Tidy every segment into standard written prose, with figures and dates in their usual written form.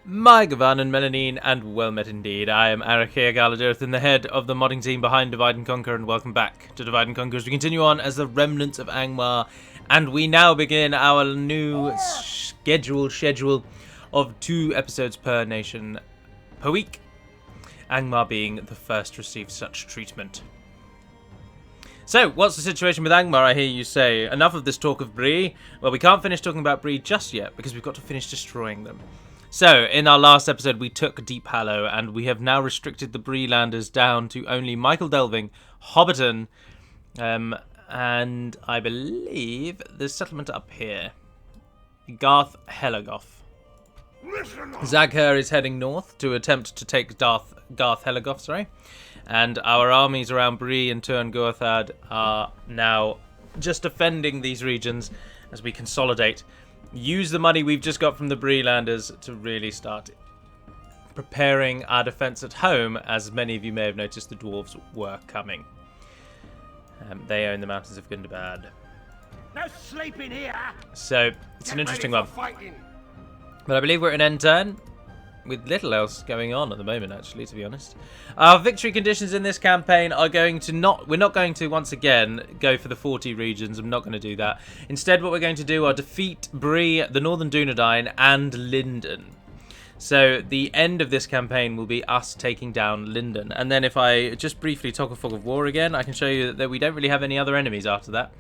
My Gavan and Melanine, and well met indeed. I am Arakea Galadirth, the head of the modding team behind Divide and Conquer, and welcome back to Divide and Conquer as we continue on as the remnants of Angmar, and we now begin our new schedule of 2 episodes per nation per week, Angmar being the first to receive such treatment. So, what's the situation with Angmar, I hear you say? Enough of this talk of Bree? Well, we can't finish talking about Bree just yet, because we've got to finish destroying them. So, in our last episode, we took Deep Hallow, and we have now restricted the Breelanders down to only Michael Delving, Hobbiton, and I believe the settlement up here. Garth Helagoth. Zaghur is heading north to attempt to take Garth Helagoth, and our armies around Bree and Turn Goathad are now just defending these regions as we consolidate. Use the money we've just got from the Breelanders to really start preparing our defense at home. As many of you may have noticed, the dwarves were coming. They own the mountains of Gundabad. No sleeping here. So it's an interesting one. But I believe we're at an end turn with little else going on at the moment, actually, to be honest. Our victory conditions in this campaign are going to we're not going to, once again, go for the 40 regions. I'm not going to do that. Instead, what we're going to do are defeat Bree, the Northern Dunedain, and Linden. So the end of this campaign will be us taking down Linden. And then if I just briefly talk a fog of war again, I can show you that we don't really have any other enemies after that.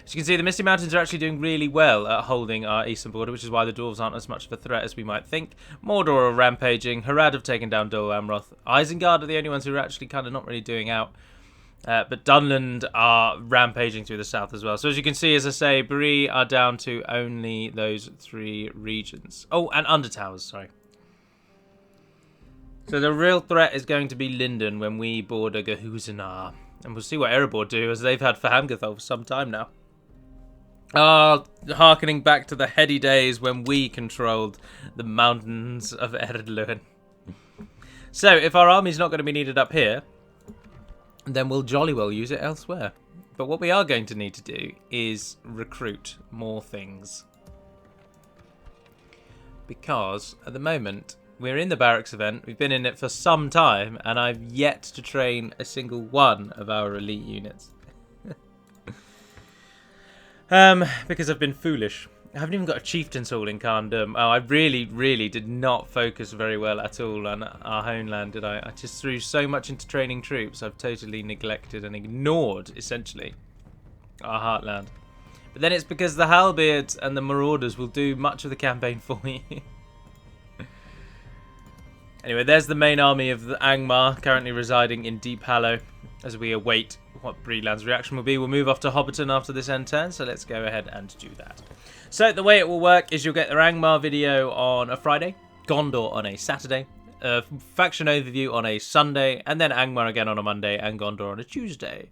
As you can see, the Misty Mountains are actually doing really well at holding our eastern border, which is why the dwarves aren't as much of a threat as we might think. Mordor are rampaging, Harad have taken down Dol Amroth, Isengard are the only ones who are actually kind of not really doing out. But Dunland are rampaging through the south as well. So as you can see, as I say, Bree are down to only those 3 regions. Oh, and Undertowers, sorry. So the real threat is going to be Linden when we border Gehuzanar. And we'll see what Erebor do, as they've had Fahamgathol for some time now. Harkening back to the heady days when we controlled the mountains of Eredluin. So, if our army's not going to be needed up here, then we'll jolly well use it elsewhere. But what we are going to need to do is recruit more things. Because, at the moment, we're in the barracks event, we've been in it for some time, and I've yet to train a single one of our elite units. Because I've been foolish. I haven't even got a chieftain installed in Carn-dum. Oh, I really did not focus very well at all on our homeland, did I? I just threw so much into training troops, I've totally neglected and ignored, essentially, our heartland. But then it's because the Halbeards and the Marauders will do much of the campaign for me. Anyway, there's the main army of the Angmar, currently residing in Deep Hallow, as we await what Breeland's reaction will be. We'll move off to Hobbiton after this end turn, so let's go ahead and do that. So the way it will work is you'll get the Angmar video on a Friday, Gondor on a Saturday, a faction overview on a Sunday, and then Angmar again on a Monday and Gondor on a Tuesday.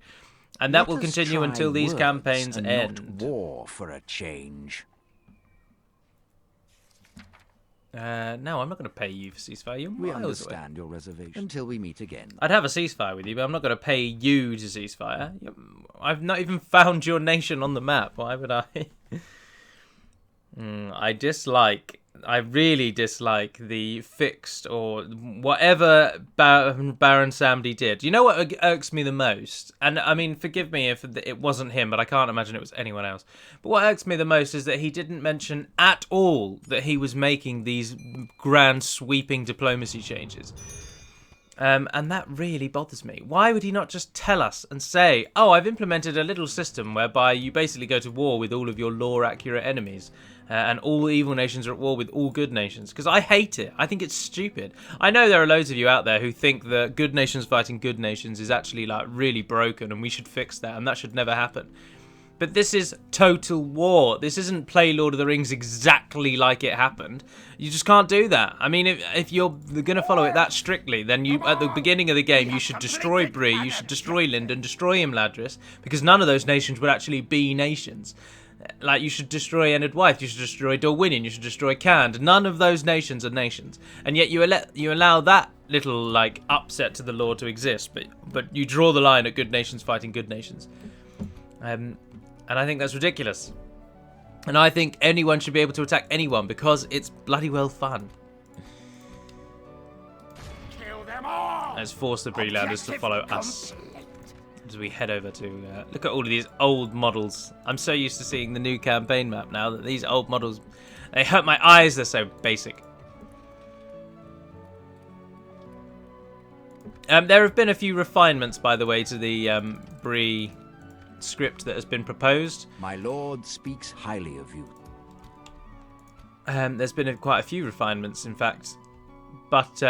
And that will continue until these campaigns end. Not war for a change. No, I'm not going to pay you for ceasefire. You're We miles understand away. your reservation until we meet again. I'd have a ceasefire with you, but I'm not going to pay you to ceasefire. I've not even found your nation on the map. Why would I? I really dislike the fixed or whatever Baron Samdi did. You know what irks me the most? And I mean, forgive me if it wasn't him, but I can't imagine it was anyone else. But what irks me the most is that he didn't mention at all that he was making these grand sweeping diplomacy changes. And that really bothers me. Why would he not just tell us and say, oh, I've implemented a little system whereby you basically go to war with all of your lore-accurate enemies, and all evil nations are at war with all good nations? Because I hate it. I think it's stupid. I know there are loads of you out there who think that good nations fighting good nations is actually like really broken and we should fix that and that should never happen. But this is total war. This isn't play Lord of the Rings exactly like it happened. You just can't do that. I mean, if you're going to follow it that strictly, then you, at the beginning of the game, you should destroy Bree, you should destroy Linden, destroy Imladris, because none of those nations would actually be nations. Like, you should destroy Enid-Wythe, you should destroy Dorwinion, you should destroy Cand. None of those nations are nations. And yet you allow that little, like, upset to the law to exist, but you draw the line at good nations fighting good nations. And I think that's ridiculous. And I think anyone should be able to attack anyone because it's bloody well fun. Let's force the Brelanders to follow us as we head over to... look at all of these old models. I'm so used to seeing the new campaign map now that these old models... They hurt my eyes, they're so basic. There have been a few refinements, by the way, to the Bree script that has been proposed. My lord speaks highly of you. There's been quite a few refinements, in fact. But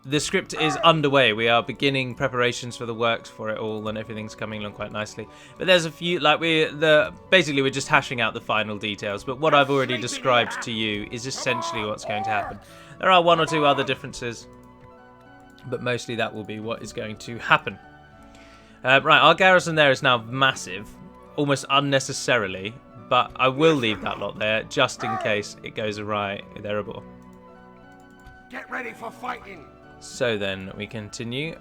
the script is underway. We are beginning preparations for the works for it all, and everything's coming along quite nicely. But there's a few, like basically we're just hashing out the final details. But what I've already described to you is essentially what's going to happen. There are one or two other differences, but mostly that will be what is going to happen. Right, our garrison there is now massive, almost unnecessarily, but I will leave that lot there just in case it goes awry with Erebor. Get ready for fighting. So then we continue.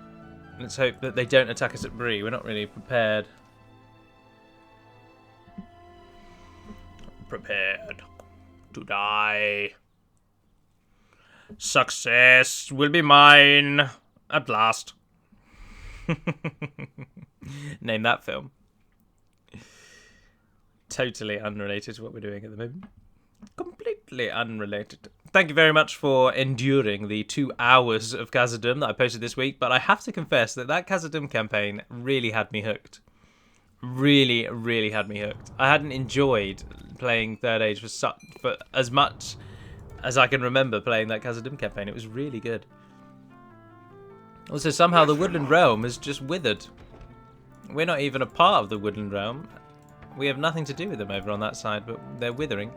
Let's hope that they don't attack us at Bree. We're not really prepared. Prepared to die. Success will be mine at last. Name that film. Totally unrelated to what we're doing at the moment. Completely unrelated. Thank you very much for enduring the 2 hours of Khazad-dûm that I posted this week, but I have to confess that Khazad-dûm campaign really had me hooked. Really, really had me hooked. I hadn't enjoyed playing Third Age for as much as I can remember playing that Khazad-dûm campaign. It was really good. Also, somehow the Woodland Realm has just withered. We're not even a part of the Woodland Realm. We have nothing to do with them over on that side, but they're withering.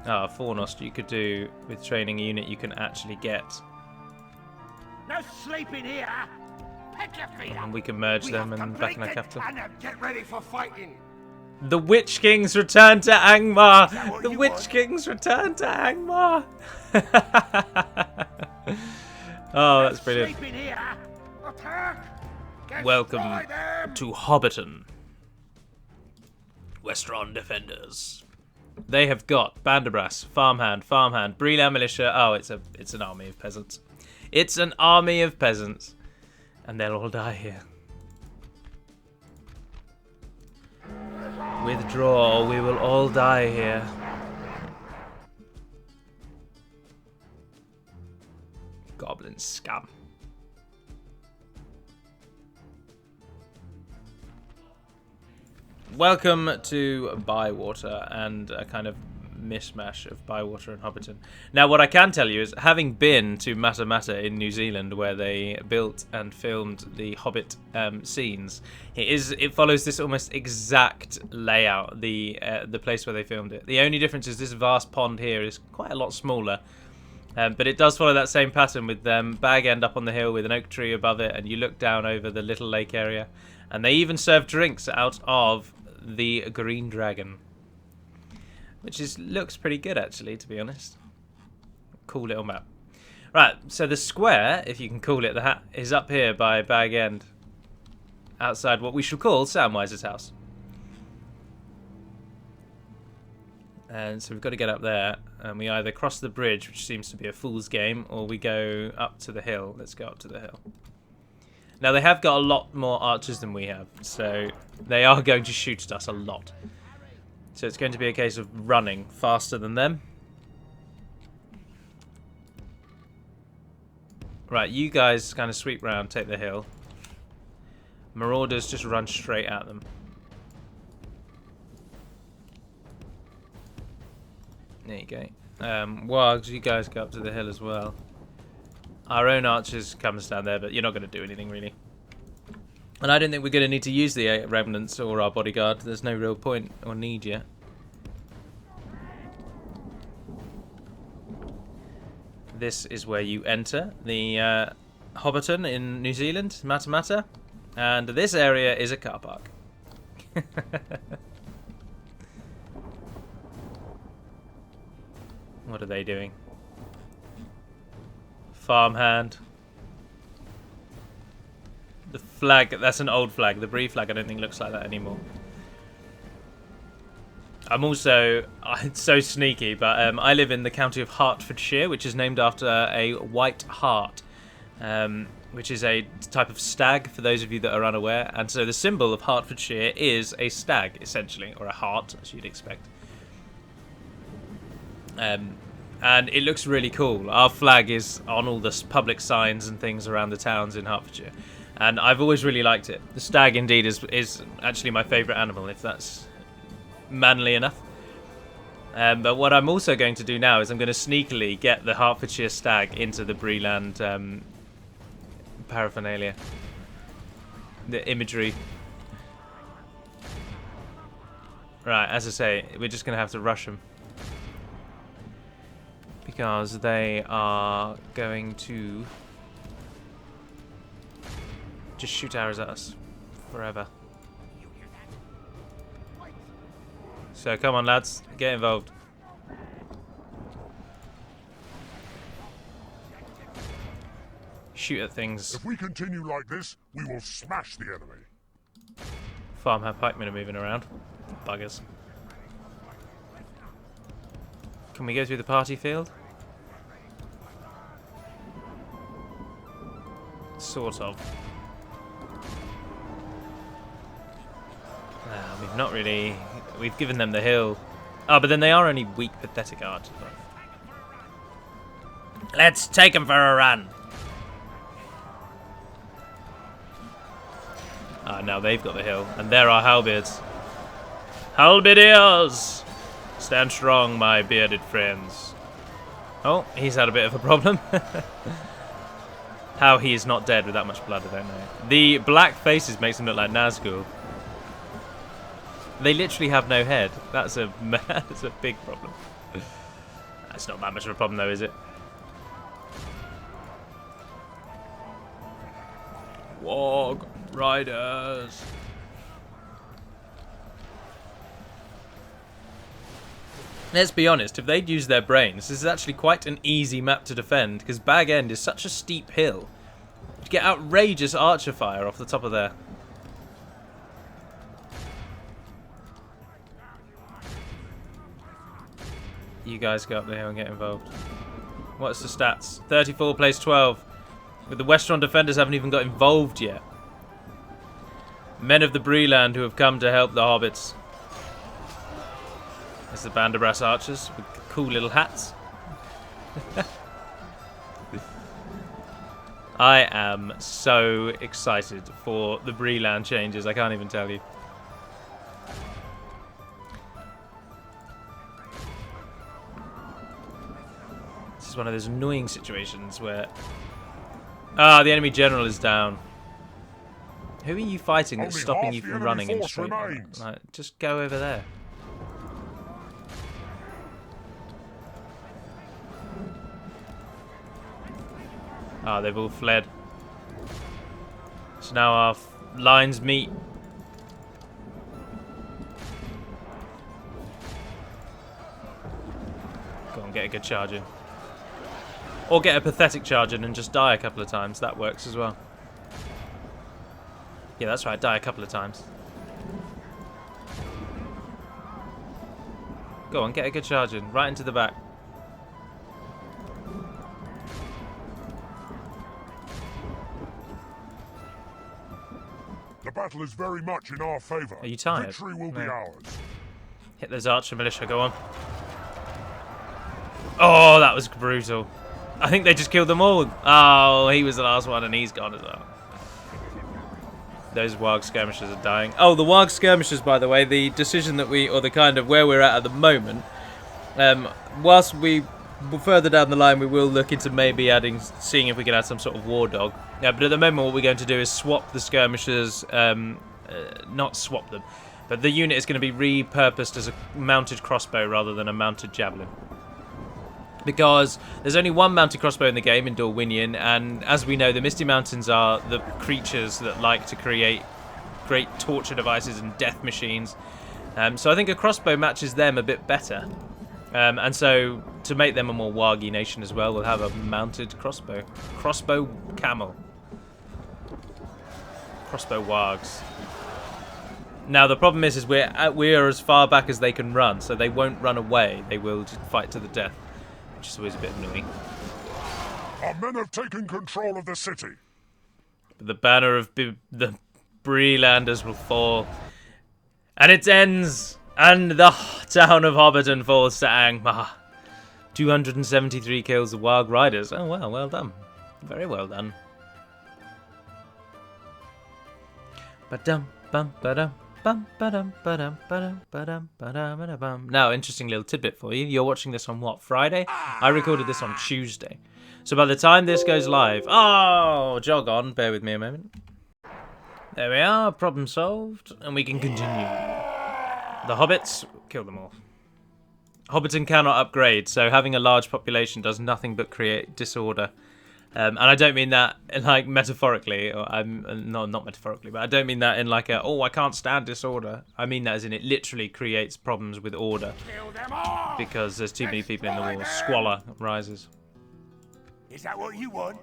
Ah, Fornost you could do with training a unit you can actually get. No sleeping here. Pick your feet up. And we can merge them and back in our capital. Get ready for fighting. The Witch Kings return to Angmar! The Witch Kings return to Angmar! Oh, that's brilliant. Welcome to Hobbiton. Westron Defenders. They have got Banderbras, Farmhand, Breland Militia. Oh, it's an army of peasants. It's an army of peasants. And they'll all die here. Withdraw, we will all die here. Goblin scum. Welcome to Bywater and a kind of mishmash of Bywater and Hobbiton. Now, what I can tell you is, having been to Matamata in New Zealand, where they built and filmed the Hobbit scenes, it follows this almost exact layout. The place where they filmed it. The only difference is this vast pond here is quite a lot smaller, but it does follow that same pattern with Bag End up on the hill with an oak tree above it, and you look down over the little lake area, and they even serve drinks out of the Green Dragon. Which looks pretty good, actually, to be honest. Cool little map. Right, so the square, if you can call it that, is up here by Bag End. Outside what we should call Samwise's house. And so we've got to get up there. And we either cross the bridge, which seems to be a fool's game, or we go up to the hill. Let's go up to the hill. Now, they have got a lot more archers than we have. So they are going to shoot at us a lot. So it's going to be a case of running faster than them. Right, you guys kind of sweep round, take the hill. Marauders just run straight at them. There you go. Wargs, you guys go up to the hill as well. Our own archers come and stand there, but you're not going to do anything really. And I don't think we're going to need to use the remnants or our bodyguard. There's no real point or need yet. This is where you enter the Hobbiton in New Zealand, Matamata. And this area is a car park. What are they doing? Farmhand. The flag, that's an old flag. The Bree flag I don't think looks like that anymore. I'm also so sneaky, but I live in the county of Hertfordshire, which is named after a white hart, which is a type of stag, for those of you that are unaware. And so the symbol of Hertfordshire is a stag, essentially, or a hart, as you'd expect. And it looks really cool. Our flag is on all the public signs and things around the towns in Hertfordshire, and I've always really liked it. The stag, indeed, is actually my favourite animal, if that's manly enough. But what I'm also going to do now is I'm going to sneakily get the Hertfordshire stag into the Breland paraphernalia, the imagery. Right, as I say, we're just going to have to rush them, because they are going to just shoot arrows at us forever. So come on, lads, get involved. Shoot at things. If we continue like this, we will smash the enemy. Farmhand pikemen are moving around. Buggers. Can we go through the party field? Sort of. We've not really... We've given them the hill. Oh, but then they are only weak, pathetic archers. Let's take them for a run. Ah, now they've got the hill. And there are halberds. Halberdiers! Stand strong, my bearded friends. Oh, he's had a bit of a problem. How he is not dead with that much blood, I don't know. The black faces makes him look like Nazgul. They literally have no head. That's a big problem. That's not that much of a problem, though, is it? Warg Riders. Let's be honest, if they'd used their brains, this is actually quite an easy map to defend, because Bag End is such a steep hill. You get outrageous archer fire off the top of there. You guys go up there and get involved. What's the stats? 34 plays 12. But the Westron defenders haven't even got involved yet. Men of the Breland who have come to help the Hobbits. There's the band of brass archers with cool little hats. I am so excited for the Breland changes, I can't even tell you. This is one of those annoying situations where... Ah, the enemy general is down. Who are you fighting that's Only stopping half you the from enemy running in force straight? remains. Like, just go over there. Ah, they've all fled. So now our lines meet. Go on, get a good charge in. Or get a pathetic charge in and just die a couple of times. That works as well. Yeah, that's right. Die a couple of times. Go on, get a good charge in. Right into the back. The battle is very much in our favour. Are you tired? Victory will be No. ours. Hit those archer militia. Go on. Oh, that was brutal. I think they just killed them all. Oh, he was the last one and he's gone as well. Those Warg skirmishers are dying. Oh, the Warg skirmishers, by the way, the decision that we, or the kind of where we're at the moment, whilst we, further down the line, we will look into maybe seeing if we can add some sort of war dog. But at the moment, what we're going to do is swap the skirmishers, not swap them, but the unit is going to be repurposed as a mounted crossbow rather than a mounted javelin. Because there's only one mounted crossbow in the game, in Dorwinion, and as we know, the Misty Mountains are the creatures that like to create great torture devices and death machines. So I think a crossbow matches them a bit better. And so, to make them a more Wargy nation as well, we'll have a mounted crossbow. Crossbow camel. Crossbow Wargs. Now the problem is we're as far back as they can run, so they won't run away. They will just fight to the death, which is always a bit annoying. Our men have taken control of the city. The banner of the Breelanders will fall, and it ends, and the town of Hobbiton falls to Angmar. 273 kills of Wild Riders. Oh wow, well done, very well done. Ba-dum bum ba-dum. Now, interesting little tidbit for you. You're watching this on what, Friday? I recorded this on Tuesday. So by the time this goes live... Oh, jog on. Bear with me a moment. There we are. Problem solved. And we can continue. The Hobbits... Kill them all. Hobbiton cannot upgrade, so having a large population does nothing but create disorder. And I don't mean that like metaphorically, or I'm not metaphorically, but I don't mean that in like a, oh, I can't stand disorder. I mean that as in it literally creates problems with order. Kill them all! Because there's too many people in the war. Squalor rises. Is that what you want?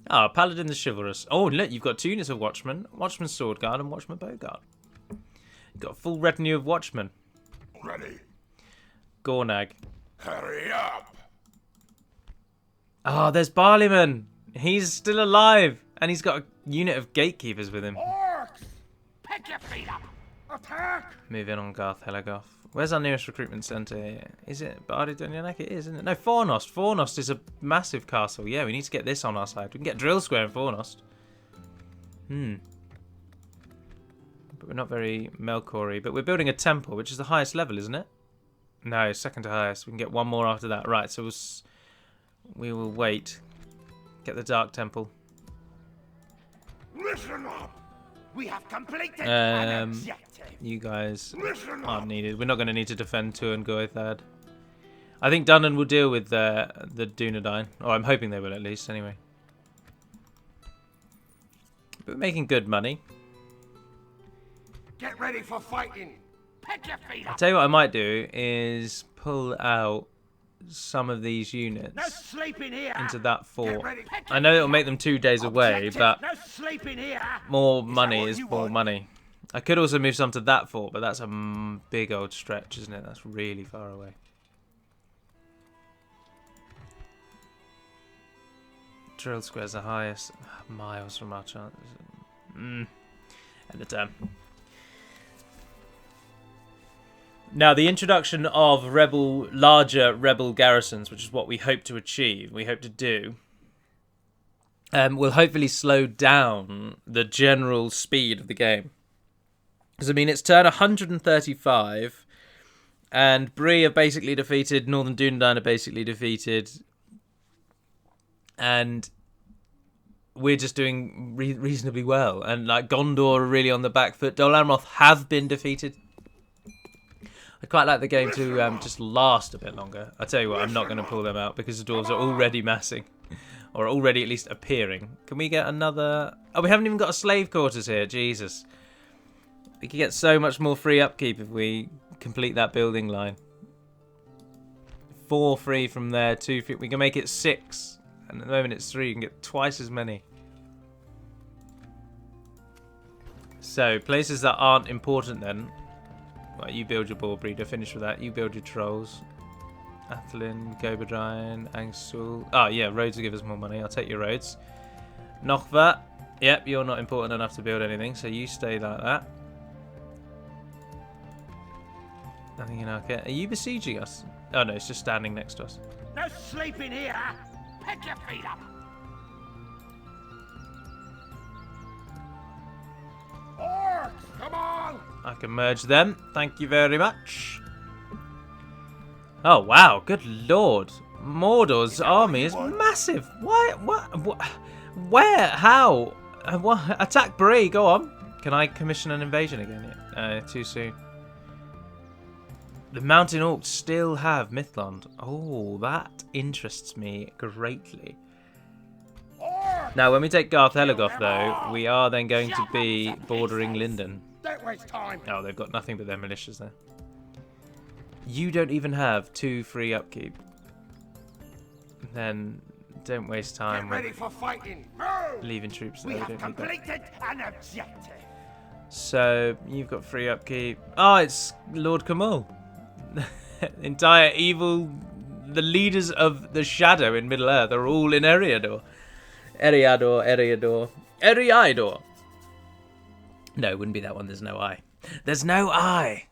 Ah, Paladin the Chivalrous. Oh, look, you've got 2 units of Watchmen, Watchman Sword Guard and Watchman Bow Guard. You've got a full retinue of Watchmen. Ready. Gornag. Hurry up! Oh, there's Barleyman. He's still alive. And he's got a unit of gatekeepers with him. Orcs! Pick your feet up! Attack! Move in on Garth Helagoth. Where's our nearest recruitment centre here? Is it Bardi Dunyanak? It is, isn't it? No, Fornost. Fornost is a massive castle. Yeah, we need to get this on our side. We can get Drill Square in Fornost. But we're not very Melkory. But we're building a temple, which is the highest level, isn't it? No, second to highest. We can get one more after that. Right, so we will wait. Get the Dark Temple. Listen up! We have completed an objective. You guys aren't needed. We're not going to need to defend Tuatha and Goethad. I think Dunnan will deal with the Dunedain. Or I'm hoping they will at least, anyway. But we're making good money. Get ready for fighting! Pick your feet up! I'll tell you what I might do is pull out some of these units No sleeping here! into that fort. ready. I know it'll make them 2 days away, but No sleeping here! more money what is you more want? money. I could also move some to that fort, but that's a big old stretch, isn't it? That's really far away. Drill Square's the highest. Miles from our chances. End of turn. Now, the introduction of larger rebel garrisons, which is what we hope to achieve, we hope to do, will hopefully slow down the general speed of the game. Because, I mean, it's turn 135, and Bree are basically defeated, Northern Dunedain are basically defeated, and we're just doing reasonably well. And, like, Gondor are really on the back foot. Dol Amroth have been defeated. I'd quite like the game to just last a bit longer. I tell you what, I'm not going to pull them out because the dwarves are already massing. Or already at least appearing. Can we get another... Oh, we haven't even got a slave quarters here. Jesus. We could get so much more free upkeep if we complete that building line. 4 free from there, 2 free. We can make it 6. And at the moment it's 3. You can get twice as many. So, places that aren't important then... Right, you build your boar breeder, finish with that. You build your trolls. Athlin, Gobadrine, Angsul. Oh, yeah, roads will give us more money. I'll take your roads. Nochva. Yep, you're not important enough to build anything, so you stay like that. Nothing in our care. Are you besieging us? Oh, no, it's just standing next to us. No sleeping here! Pick your feet up! Orcs, come on! I can merge them. Thank you very much. Oh, wow. Good lord. Mordor's army is massive. Why? What? Where? How? What? Attack Bree. Go on. Can I commission an invasion again yet? Too soon. The Mountain Orcs still have Mythlond. Oh, that interests me greatly. Now, when we take Garth Helagoth, though, we are then going to be bordering Linden. Don't waste time. Oh, they've got nothing but their militias there. You don't even have 2 free upkeep. Then don't waste time Get ready for fighting. Move. leaving troops there. We We have don't need that. completed an objective. So you've got free upkeep. Oh, it's Lord Kamal. Entire evil. The leaders of the Shadow in Middle Earth are all in Eriador. Eriador. No, it wouldn't be that one. There's no I. There's no I.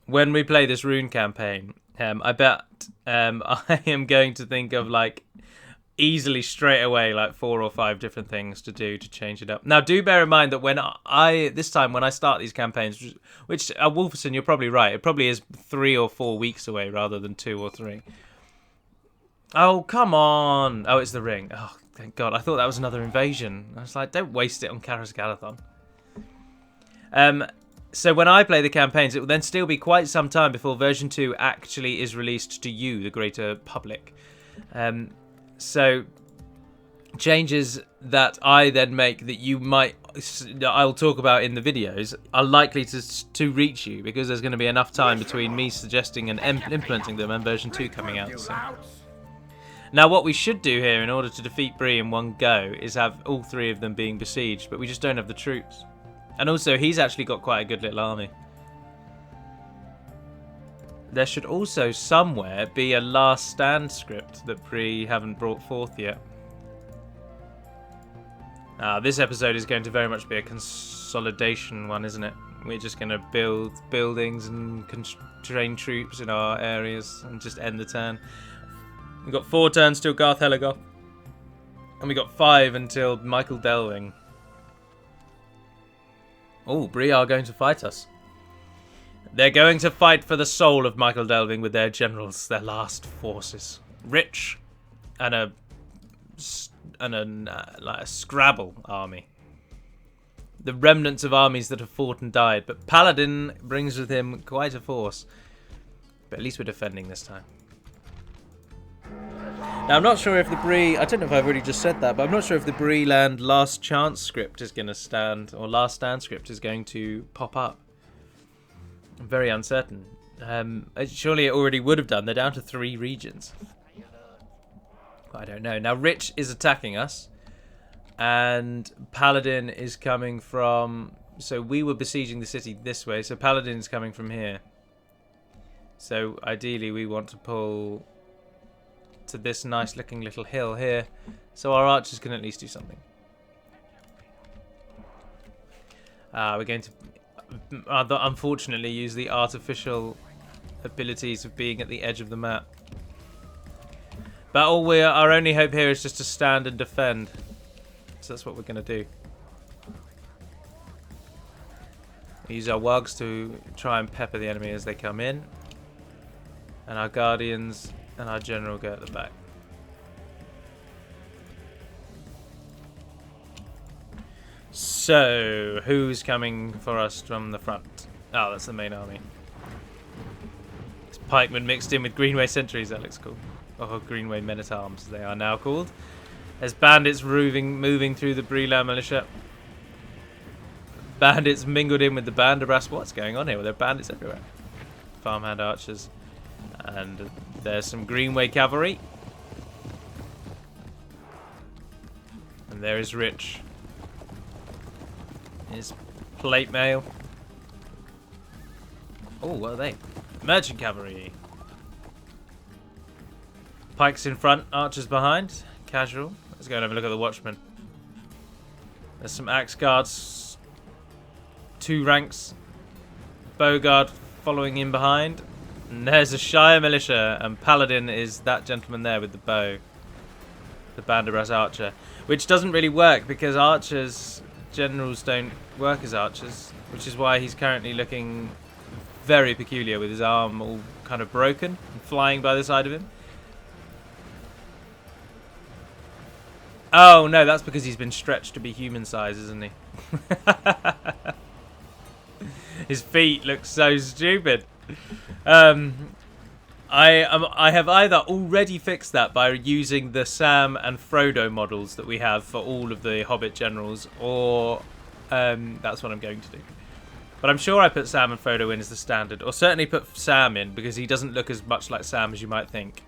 When we play this rune campaign, I bet I am going to think of like easily straight away like 4 or 5 different things to do to change it up. Now, do bear in mind that when I start these campaigns, which Wolferson, you're probably right. It probably is 3 or 4 weeks away rather than 2 or 3. Oh, come on. Oh, it's the ring. Oh, thank God. I thought that was another invasion. I was like, don't waste it on Karas Galathon. So when I play the campaigns, it will then still be quite some time before version 2 actually is released to you, the greater public. So changes that I then make that I'll talk about in the videos are likely to reach you because there's going to be enough time between me suggesting and implementing them and version 2 coming out. So. Now what we should do here in order to defeat Bree in one go is have all 3 of them being besieged, but we just don't have the troops. And also he's actually got quite a good little army. There should also somewhere be a last stand script that Bree haven't brought forth yet. This episode is going to very much be a consolidation one, isn't it? We're just going to build buildings and train troops in our areas and just end the turn. We've got 4 turns till Garth Heligoth. And we got 5 until Michael Delving. Oh, Bree are going to fight us. They're going to fight for the soul of Michael Delving with their generals, their last forces. Rich and a Scrabble army. The remnants of armies that have fought and died. But Paladin brings with him quite a force. But at least we're defending this time. Now, I'm not sure if the Bree... I don't know if I've already just said that, but I'm not sure if the Bree Land Last Chance script is going to stand, or Last Stand script is going to pop up. I'm very uncertain. Surely it already would have done. They're down to 3 regions. I don't know. Now, Rich is attacking us. And Paladin is coming from... So we were besieging the city this way. So Paladin's coming from here. So ideally we want to pull to this nice looking little hill here. So our archers can at least do something. We're going to... unfortunately use the artificial abilities of being at the edge of the map. But our only hope here is just to stand and defend. So that's what we're going to do. We use our wogs to try and pepper the enemy as they come in. And our guardians and our general go at the back. So, who's coming for us from the front? Oh, that's the main army. It's pikemen mixed in with Greenway sentries. That looks cool. Oh, Greenway men-at-arms, they are now called. There's bandits moving through the Breland militia. Bandits mingled in with the Banderbras. What's going on here? Well, there are bandits everywhere. Farmhand archers. And there's some Greenway cavalry. And there is Rich. His plate mail. Oh, what are they? Merchant cavalry. Pikes in front, archers behind. Casual. Let's go and have a look at the watchmen. There's some axe guards. 2 ranks. Bowguard following in behind. And there's a Shire militia. And Paladin is that gentleman there with the bow. The Banderbras archer. Which doesn't really work because archers, generals don't work as archers. Which is why he's currently looking very peculiar with his arm all kind of broken and flying by the side of him. Oh no, that's because he's been stretched to be human size, isn't he? His feet look so stupid. I have either already fixed that by using the Sam and Frodo models that we have for all of the Hobbit generals, or that's what I'm going to do. But I'm sure I put Sam and Frodo in as the standard, or certainly put Sam in because he doesn't look as much like Sam as you might think,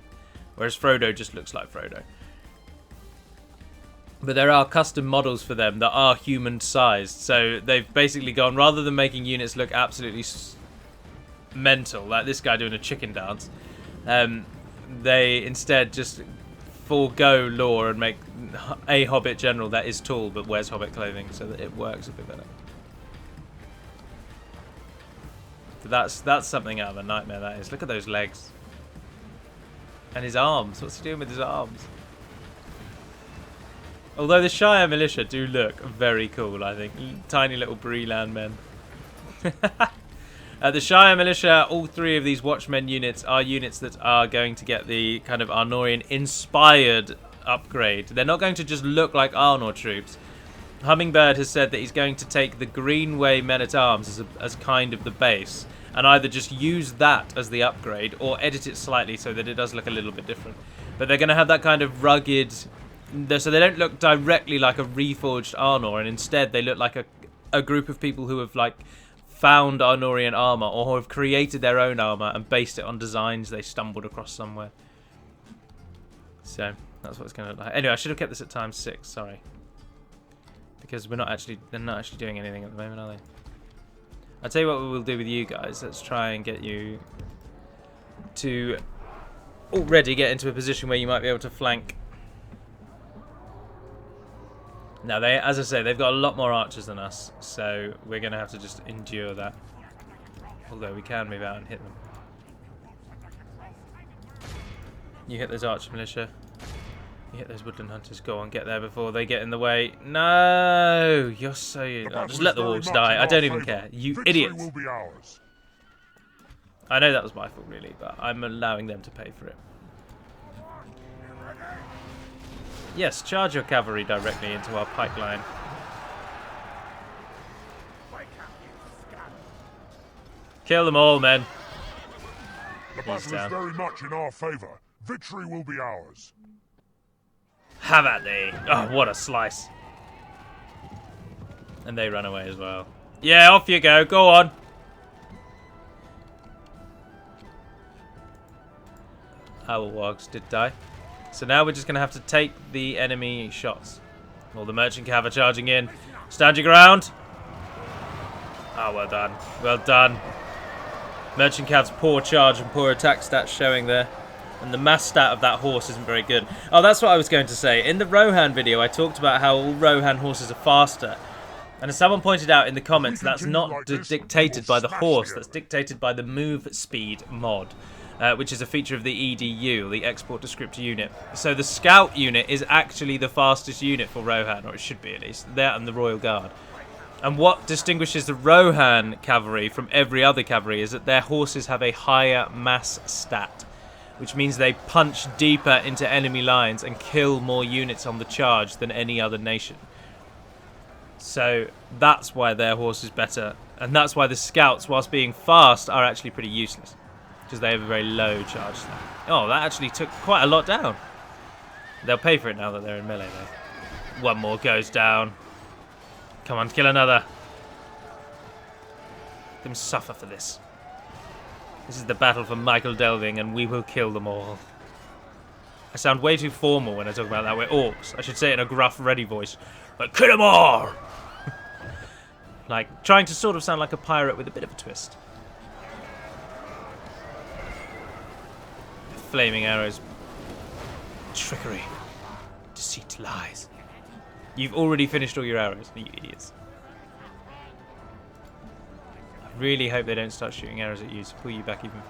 whereas Frodo just looks like Frodo. But there are custom models for them that are human-sized. So they've basically gone, rather than making units look absolutely mental, like this guy doing a chicken dance, they instead just forego lore and make a Hobbit general that is tall but wears Hobbit clothing so that it works a bit better. So that's something out of a nightmare, that is. Look at those legs. And his arms. What's he doing with his arms? Although the Shire militia do look very cool, I think. Tiny little Breeland men. The Shire militia, all three of these Watchmen units are units that are going to get the kind of Arnorian-inspired upgrade. They're not going to just look like Arnor troops. Hummingbird has said that he's going to take the Greenway men-at-arms as kind of the base, and either just use that as the upgrade or edit it slightly so that it does look a little bit different. But they're going to have that kind of rugged... So they don't look directly like a reforged Arnor, and instead they look like a group of people who have like found Arnorian armor or have created their own armor and based it on designs they stumbled across somewhere. So that's what it's going to look like. Anyway, I should have kept this at ×6. Sorry, because they're not actually doing anything at the moment, are they? I'll tell you what we will do with you guys. Let's try and get you to already get into a position where you might be able to flank. Now, as I say, they've got a lot more archers than us, so we're going to have to just endure that. Although we can move out and hit them. You hit those archer militia. You hit those woodland hunters. Go on, get there before they get in the way. No! You're so... Oh, just let the wolves die. I don't even care. You idiots! I know that was my fault, really, but I'm allowing them to pay for it. Yes, charge your cavalry directly into our pipeline. Kill them all, men. The battle is very much in our favor. Victory will be ours. Have at thee. Oh, what a slice. And they run away as well. Yeah, off you go. Go on. Our wargs did die. So now we're just going to have to take the enemy shots. All the merchant cav are charging in. Stand your ground. Oh, well done. Well done. Merchant cav's poor charge and poor attack stats showing there. And the mass stat of that horse isn't very good. Oh, that's what I was going to say. In the Rohan video, I talked about how all Rohan horses are faster. And as someone pointed out in the comments, that's not dictated by the horse. That's dictated by the move speed mod. Which is a feature of the EDU, the Export Descriptor Unit. So the Scout unit is actually the fastest unit for Rohan, or it should be at least. That and the Royal Guard. And what distinguishes the Rohan cavalry from every other cavalry is that their horses have a higher mass stat, which means they punch deeper into enemy lines and kill more units on the charge than any other nation. So that's why their horse is better, and that's why the Scouts, whilst being fast, are actually pretty useless. Because they have a very low charge stat. Oh, that actually took quite a lot down. They'll pay for it now that they're in melee, though. One more goes down. Come on, kill another. Let them suffer for this. This is the battle for Michael Delving, and we will kill them all. I sound way too formal when I talk about that. We're orcs. I should say it in a gruff, ready voice. Like, kill them all! Like, trying to sort of sound like a pirate with a bit of a twist. Flaming arrows. Trickery. Deceit, lies. You've already finished all your arrows, you idiots. I really hope they don't start shooting arrows at you to pull you back even further.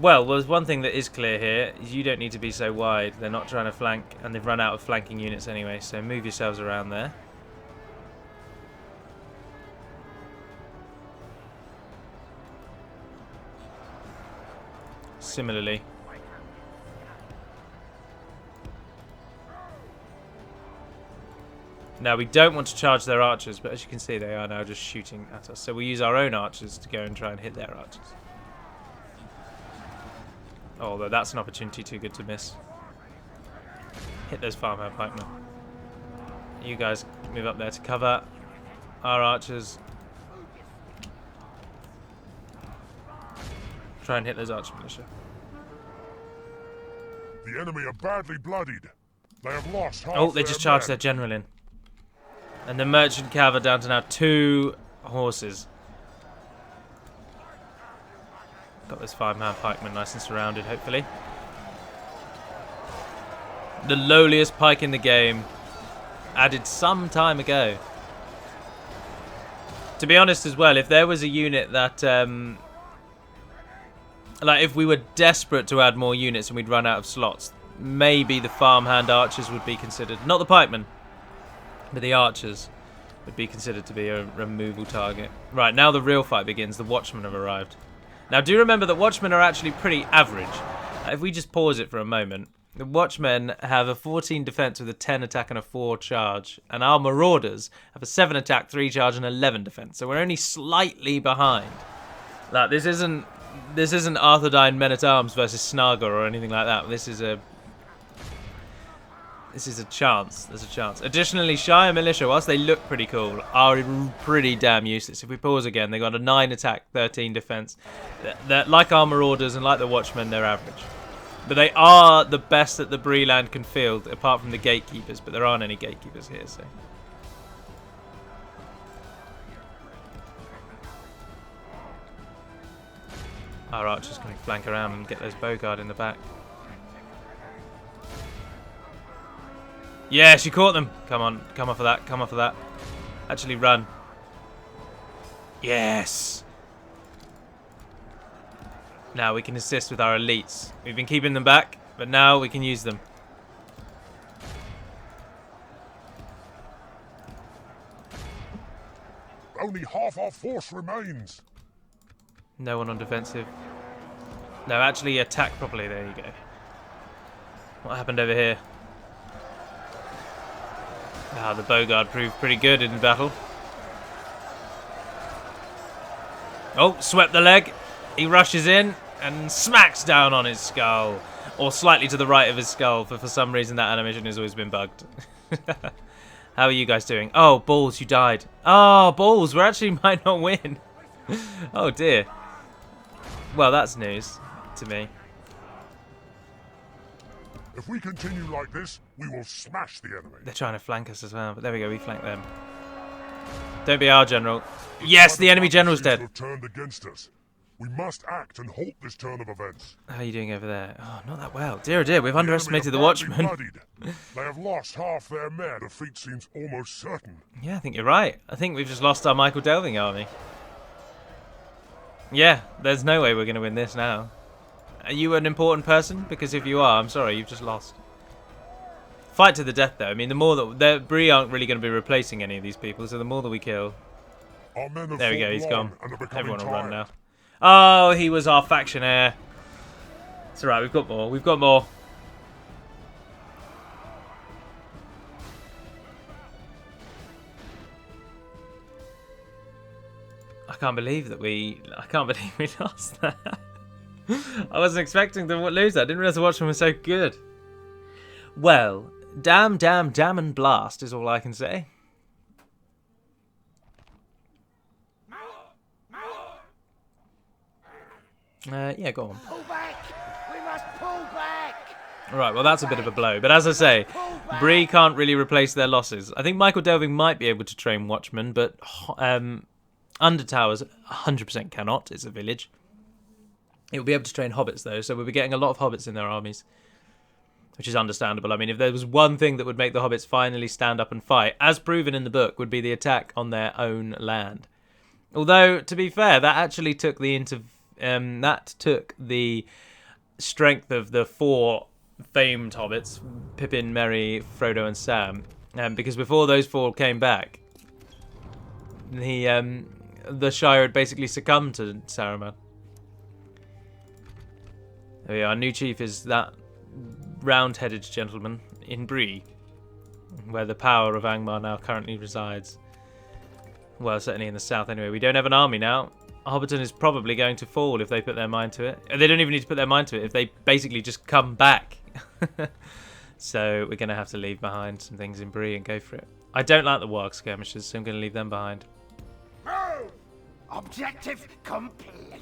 Well, there's one thing that is clear here, is you don't need to be so wide. They're not trying to flank, and they've run out of flanking units anyway, so move yourselves around there. Similarly. Now, we don't want to charge their archers, but as you can see, they are now just shooting at us. So we'll use our own archers to go and try and hit their archers. Although that's an opportunity too good to miss. Hit those farmhand pikemen. You guys move up there to cover our archers. Try and hit those archer militia. The enemy are badly bloodied. They have lost half Oh, they just charged their general in. And the merchant cav are down to now 2 horses. Got this 5-man pikeman nice and surrounded, hopefully. The lowliest pike in the game. Added some time ago. To be honest as well, if there was a unit that... like, if we were desperate to add more units and we'd run out of slots, maybe the farmhand archers would be considered. Not the pikemen, but the archers would be considered to be a removal target. Right, now the real fight begins. The watchmen have arrived. Now, do remember that watchmen are actually pretty average. If we just pause it for a moment, the watchmen have a 14 defense with a 10 attack and a 4 charge, and our marauders have a 7 attack, 3 charge, and 11 defense. So we're only slightly behind. Like, this isn't Arthedain Men-at-Arms versus Snaga or anything like that. This is a chance. There's a chance. Additionally, Shire Militia, whilst they look pretty cool, are pretty damn useless. If we pause again, they got a 9 attack, 13 defense. They're like our Marauders and like the Watchmen, they're average. But they are the best that the Breeland can field, apart from the Gatekeepers. But there aren't any Gatekeepers here, so... Our archers can flank around and get those Bogard in the back. Yeah, she caught them. Come on, come off of that, come off of that. Actually run. Yes. Now we can assist with our elites. We've been keeping them back, but now we can use them. Only half our force remains. No one on defensive. No, actually attack properly. There you go. What happened over here? Ah, the Bogard proved pretty good in battle. Oh, swept the leg. He rushes in and smacks down on his skull. Or slightly to the right of his skull, for some reason that animation has always been bugged. How are you guys doing? Oh, balls, you died. Oh, balls, we actually might not win. Oh, dear. Well, that's news to me. If we continue like this, we will smash the enemy. They're trying to flank us as well, but there we go, we flank them. Don't be our general. Yes, the enemy general's dead. Have turned against us. We must act and halt this turn of events. How are you doing over there? Oh, not that well. Dear, oh dear, we've underestimated the Watchmen. They have lost half their men. Defeat seems almost certain. Yeah, I think you're right. I think we've just lost our Michael Delving army. Yeah, there's no way we're going to win this now. Are you an important person? Because if you are, I'm sorry, you've just lost. Fight to the death, though. I mean, the more that... The Bree aren't really going to be replacing any of these people, so the more that we kill... Our men have there we go, he's gone. Everyone will run now. Oh, he was our faction heir. It's alright, we've got more. We've got more. I can't believe we lost that. I wasn't expecting to lose that. I didn't realise the Watchmen was so good. Well, damn, damn, damn and blast is all I can say. Yeah, go on. Pull back! We must pull back! Right, well that's a bit of a blow. But as I say, Bree can't really replace their losses. I think Michael Delving might be able to train Watchmen, but Undertowers 100% cannot. It's a village. It will be able to train Hobbits, though, so we'll be getting a lot of Hobbits in their armies. Which is understandable. I mean, if there was one thing that would make the Hobbits finally stand up and fight, as proven in the book, would be the attack on their own land. Although, to be fair, that actually took the strength of the 4 famed Hobbits, Pippin, Merry, Frodo and Sam, because before those 4 came back, the Shire had basically succumbed to Saruman. There we are. Our new chief is that round-headed gentleman in Bree, where the power of Angmar now currently resides. Well, certainly in the south anyway. We don't have an army now. Hobbiton is probably going to fall if they put their mind to it. They don't even need to put their mind to it if they basically just come back. So we're going to have to leave behind some things in Bree and go for it. I don't like the Warg skirmishers, so I'm going to leave them behind. Move! Objective complete.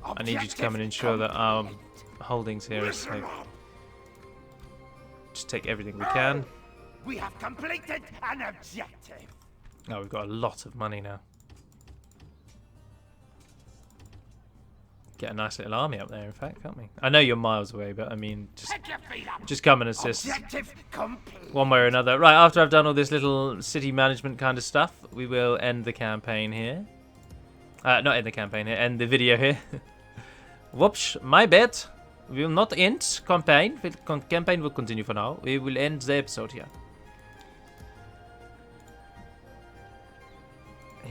I need you to come and ensure that our holdings here are safe. Just take everything we can. We have completed an objective. Oh, we've got a lot of money now. Get a nice little army up there, in fact, can't we? I know you're miles away, but I mean, just come and assist. Objective complete. One way or another. Right, after I've done all this little city management kind of stuff, we will end the campaign here. Not end the campaign here, end the video here. Whoops, my bad. We will not end campaign. Campaign will continue for now. We will end the episode here.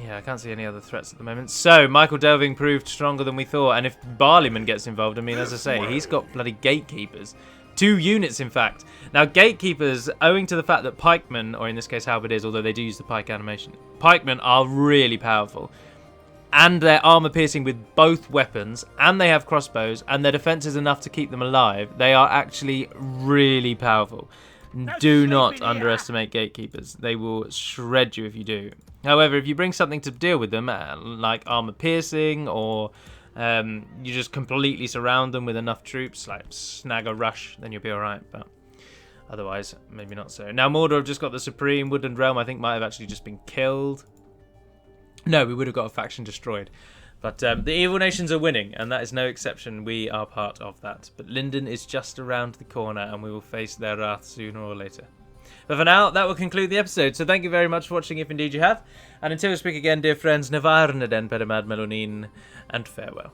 Yeah, I can't see any other threats at the moment. So, Michael Delving proved stronger than we thought. And if Barleyman gets involved, I mean, as I say, he's got bloody gatekeepers. 2 units, in fact. Now, gatekeepers, owing to the fact that pikemen, or in this case halberdiers, although they do use the pike animation, pikemen are really powerful. And they're armor piercing with both weapons, and they have crossbows, and their defense is enough to keep them alive. They are actually really powerful. Do not underestimate gatekeepers. They will shred you if you do. However, if you bring something to deal with them, like armor piercing, or you just completely surround them with enough troops, like snag a rush, then you'll be alright. But otherwise, maybe not so. Now, Mordor have just got the Supreme. Woodland Realm, I think, might have actually just been killed. No, we would have got a faction destroyed. But the evil nations are winning, and that is no exception. We are part of that. But Linden is just around the corner, and we will face their wrath sooner or later. But for now, that will conclude the episode. So thank you very much for watching, if indeed you have. And until we speak again, dear friends, Navarne den Perimad Melonin, and farewell.